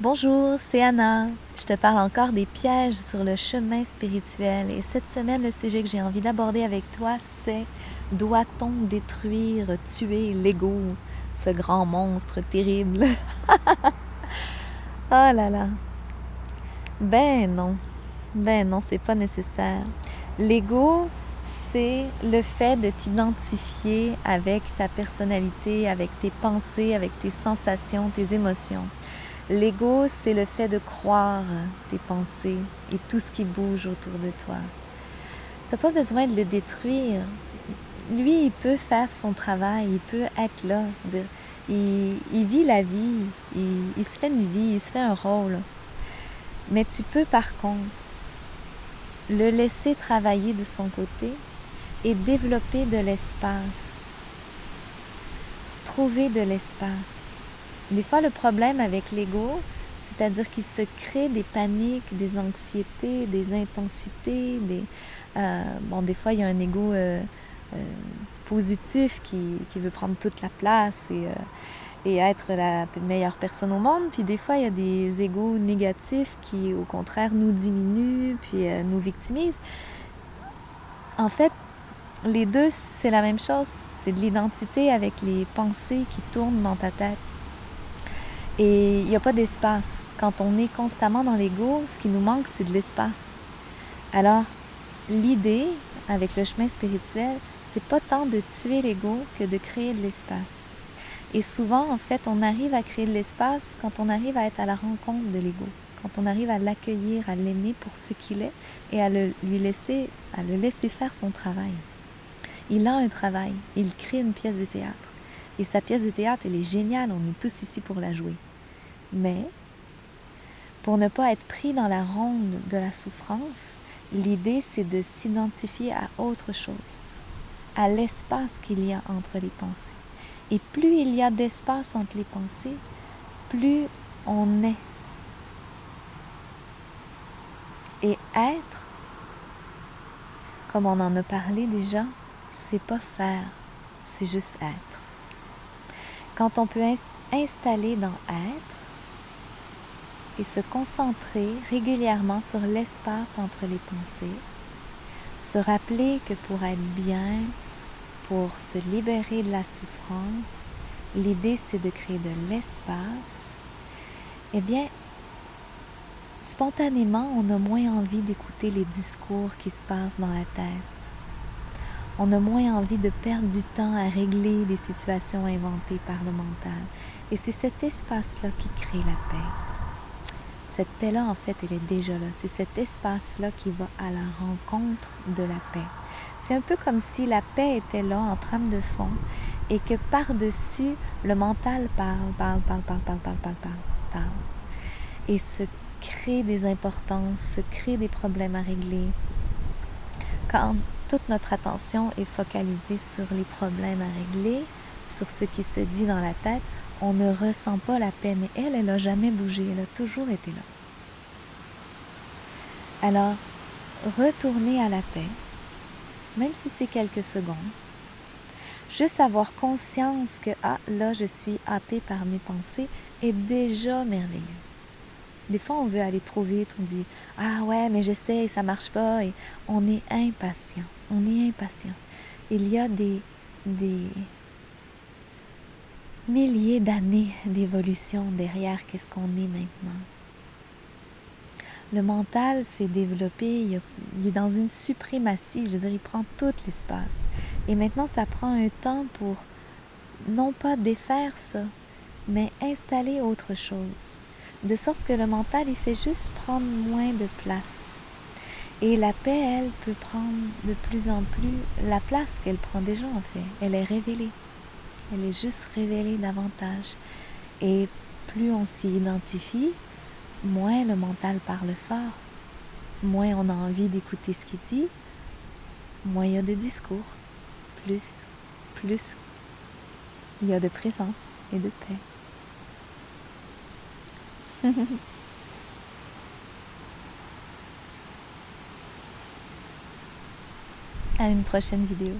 Bonjour, c'est Anna. Je te parle encore des pièges sur le chemin spirituel et cette semaine, le sujet que j'ai envie d'aborder avec toi, c'est: doit-on détruire, tuer l'ego, ce grand monstre terrible? Oh là là. Ben non, c'est pas nécessaire. L'ego, c'est le fait de t'identifier avec ta personnalité, avec tes pensées, avec tes sensations, tes émotions. L'ego, c'est le fait de croire tes pensées et tout ce qui bouge autour de toi. Tu n'as pas besoin de le détruire. Lui, il peut faire son travail, il peut être là. Il vit la vie, il se fait une vie, il se fait un rôle. Mais tu peux par contre le laisser travailler de son côté et développer de l'espace. Trouver de l'espace. Des fois, le problème avec l'ego, c'est-à-dire qu'il se crée des paniques, des anxiétés, des intensités. Des fois, il y a un ego positif qui veut prendre toute la place et être la meilleure personne au monde. Puis des fois, il y a des égos négatifs qui, au contraire, nous diminuent puis nous victimisent. En fait, les deux, c'est la même chose. C'est de l'identité avec les pensées qui tournent dans ta tête. Et il n'y a pas d'espace. Quand on est constamment dans l'ego, ce qui nous manque, c'est de l'espace. Alors, l'idée, avec le chemin spirituel, c'est pas tant de tuer l'ego que de créer de l'espace. Et souvent, en fait, on arrive à créer de l'espace quand on arrive à être à la rencontre de l'ego, quand on arrive à l'accueillir, à l'aimer pour ce qu'il est et à le laisser faire son travail. Il a un travail, il crée une pièce de théâtre. Et sa pièce de théâtre, elle est géniale, on est tous ici pour la jouer. Mais, pour ne pas être pris dans la ronde de la souffrance, l'idée, c'est de s'identifier à autre chose, à l'espace qu'il y a entre les pensées. Et plus il y a d'espace entre les pensées, plus on est. Et être, comme on en a parlé déjà, c'est pas faire, c'est juste être. Quand on peut installer dans être et se concentrer régulièrement sur l'espace entre les pensées, se rappeler que pour être bien, pour se libérer de la souffrance, l'idée c'est de créer de l'espace, eh bien, spontanément, on a moins envie d'écouter les discours qui se passent dans la tête. On a moins envie de perdre du temps à régler des situations inventées par le mental. Et c'est cet espace-là qui crée la paix. Cette paix-là, en fait, elle est déjà là. C'est cet espace-là qui va à la rencontre de la paix. C'est un peu comme si la paix était là, en trame de fond, et que par-dessus, le mental parle, et se crée des importances, se crée des problèmes à régler. Quand toute notre attention est focalisée sur les problèmes à régler, sur ce qui se dit dans la tête, on ne ressent pas la paix, mais elle n'a jamais bougé, elle a toujours été là. Alors, retourner à la paix, même si c'est quelques secondes, juste avoir conscience que, là, je suis happée par mes pensées, est déjà merveilleux. Des fois, on veut aller trop vite, on dit « Ah ouais, mais j'essaie, ça marche pas », et on est impatient, Il y a des milliers d'années d'évolution derrière qu'est-ce qu'on est maintenant. Le mental s'est développé, il est dans une suprématie, je veux dire, il prend tout l'espace. Et maintenant, ça prend un temps pour, non pas défaire ça, mais installer autre chose. De sorte que le mental, il fait juste prendre moins de place. Et la paix, elle, peut prendre de plus en plus la place qu'elle prend déjà, en fait. Elle est révélée. Elle est juste révélée davantage. Et plus on s'y identifie, moins le mental parle fort, moins on a envie d'écouter ce qu'il dit, moins il y a de discours, plus il y a de présence et de paix. À une prochaine vidéo.